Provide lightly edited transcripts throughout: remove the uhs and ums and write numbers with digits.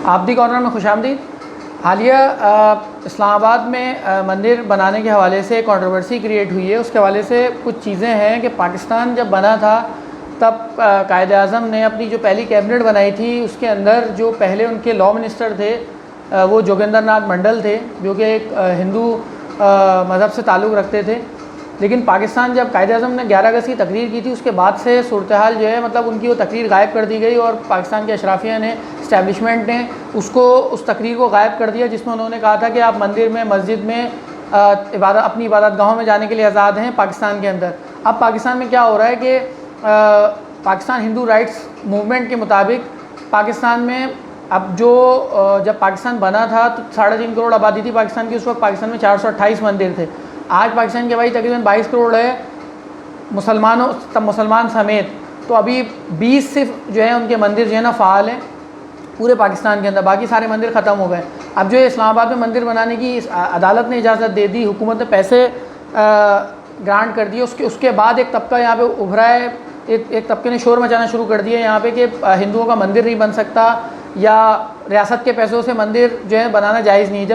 آپ the corner میں خوش آمدید۔ حالیہ اسلام آباد میں مندر بنانے کے حوالے سے کنٹروورسی کریٹ ہوئی ہے۔ اس کے حوالے سے کچھ چیزیں ہیں کہ پاکستان جب بنا تھا تب قائد اعظم نے اپنی جو پہلی کیبنٹ بنائی تھی اس کے اندر جو پہلے ان کے لا منسٹر تھے وہ جوگندر ناتھ منڈل تھے، جو کہ ایک ہندو مذہب سے تعلق رکھتے تھے۔ لیکن پاکستان جب قائد اعظم نے 11 اگست کی تقریر کی تھی اس کے بعد سے صورتحال جو ہے مطلب ان کی وہ تقریر غائب کر دی گئی، اور پاکستان کے اشرافیہ نے اسٹیبلشمنٹ نے اس تقریر کو غائب کر دیا، جس میں انہوں نے کہا تھا کہ آپ مندر میں، مسجد میں، اپنی عبادت گاہوں میں جانے کے لیے آزاد ہیں پاکستان کے اندر۔ اب پاکستان میں کیا ہو رہا ہے کہ پاکستان ہندو رائٹس موومنٹ کے مطابق پاکستان میں اب جب پاکستان بنا تھا تو 3.5 کروڑ آبادی تھی پاکستان کی، اس وقت پاکستان میں 428 مندر تھے۔ آج پاکستان کی آبادی تقریباً 22 کروڑ ہے مسلمان سمیت، تو ابھی 20 صرف جو ہے ان کے مندر جو ہے نا فعال ہیں پورے پاکستان کے اندر، باقی سارے مندر ختم ہو گئے۔ اب جو اسلام آباد میں مندر بنانے کی عدالت نے اجازت دے دی، حکومت نے پیسے گرانٹ کر دیے، اس کے بعد ایک طبقہ یہاں پہ ابھرا ہے، ایک طبقے نے شور مچانا شروع کر دیا یہاں پہ کہ ہندوؤں کا مندر نہیں بن سکتا، یا ریاست کے پیسوں سے مندر جو ہے بنانا جائز نہیں۔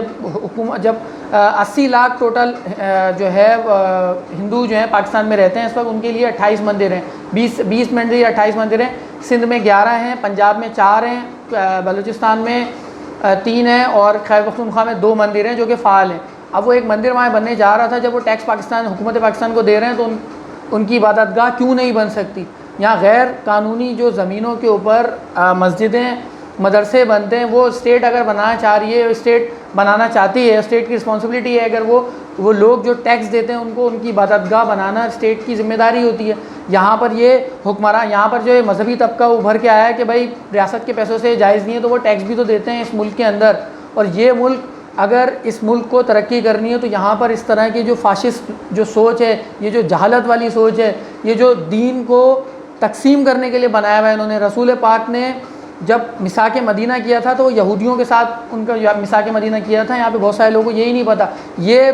جب 80 لاکھ ٹوٹل جو ہے ہندو جو ہیں پاکستان میں رہتے ہیں اس وقت، ان کے لیے 28 مندر ہیں، 20 مندر یا 28 مندر ہیں۔ سندھ میں 11 ہیں، پنجاب میں 4 ہیں، بلوچستان میں 3 ہیں، اور خیبر پختونخوا میں 2 مندر ہیں جو کہ فعال ہیں۔ اب وہ ایک مندر وہاں بننے جا رہا تھا، جب وہ ٹیکس حکومت پاکستان کو دے رہے ہیں تو ان کی عبادت گاہ کیوں نہیں بن سکتی؟ یہاں غیر قانونی جو زمینوں کے اوپر مسجدیں، مدرسے بنتے ہیں، وہ اسٹیٹ اگر بنانا چاہ رہی ہے، اسٹیٹ بنانا چاہتی ہے، اسٹیٹ کی رسپانسبلٹی ہے، اگر وہ لوگ جو ٹیکس دیتے ہیں ان کو ان کی عبادت گاہ بنانا اسٹیٹ کی ذمہ داری ہوتی ہے۔ یہاں پر یہ حکمراں، یہاں پر جو مذہبی طبقہ ابھر کے آیا ہے کہ بھائی ریاست کے پیسوں سے جائز نہیں ہے، تو وہ ٹیکس بھی تو دیتے ہیں اس ملک کے اندر، اور یہ ملک اگر اس ملک کو ترقی کرنی ہے تو یہاں پر اس طرح کی جو فاشسٹ جو سوچ ہے، یہ جو جہالت والی سوچ ہے، یہ جو دین کو تقسیم کرنے کے لیے بنایا ہوا ہے انہوں نے۔ رسول پاک نے جب مساک مدینہ کیا تھا تو وہ یہودیوں کے ساتھ ان کا مساک مدینہ کیا تھا۔ یہاں پہ بہت سارے لوگوں کو یہی نہیں پتہ، یہ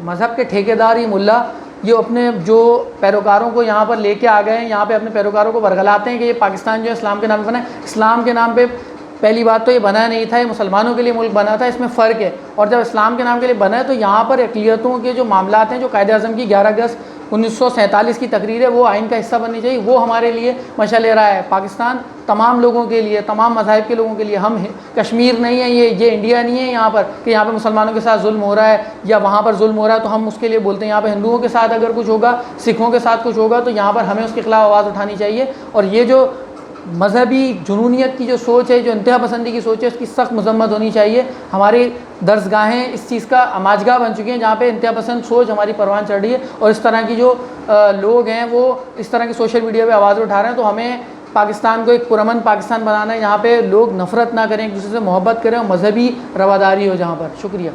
مذہب کے ٹھیکیدار، یہ ملا، یہ اپنے جو پیروکاروں کو یہاں پر لے کے آ گئے ہیں، یہاں پہ اپنے پیروکاروں کو ورگلاتے ہیں کہ یہ پاکستان جو ہے اسلام کے نام پہ بنا ہے۔ اسلام کے نام پہ پہلی بات تو یہ بنا نہیں تھا، یہ مسلمانوں کے لیے ملک بنا تھا، اس میں فرق ہے۔ اور جب اسلام کے نام کے لیے بنا ہے تو یہاں پر اقلیتوں کے جو معاملات ہیں، جو قائد اعظم کی 11 اگست 1947 کی تقریر ہے وہ آئین کا حصہ بننی چاہیے، وہ ہمارے لیے مشعل راہ ہے۔ پاکستان تمام لوگوں کے لیے، تمام مذاہب کے لوگوں کے لیے، ہم کشمیر نہیں ہے، یہ انڈیا نہیں ہے یہاں پر کہ یہاں پہ مسلمانوں کے ساتھ ظلم ہو رہا ہے یا وہاں پر ظلم ہو رہا ہے تو ہم اس کے لیے بولتے ہیں۔ یہاں پہ ہندوؤں کے ساتھ اگر کچھ ہوگا، سکھوں کے ساتھ کچھ ہوگا تو یہاں پر ہمیں اس کے خلاف آواز اٹھانی چاہیے، اور یہ جو مذہبی جنونیت کی جو سوچ ہے، جو انتہا پسندی کی سوچ ہے، اس کی سخت مذمت ہونی چاہیے۔ ہماری درسگاہیں اس چیز کا آماجگاہ بن چکی ہیں جہاں پہ انتہا پسند سوچ ہماری پروان چڑھ رہی ہے، اور اس طرح کی جو لوگ ہیں وہ اس طرح کی سوشل میڈیا پہ آواز اٹھا رہے ہیں۔ تو ہمیں پاکستان کو ایک پرامن پاکستان بنانا ہے، یہاں پہ لوگ نفرت نہ کریں، ایک دوسرے سے محبت کریں، اور مذہبی رواداری ہو جہاں پر۔ شکریہ۔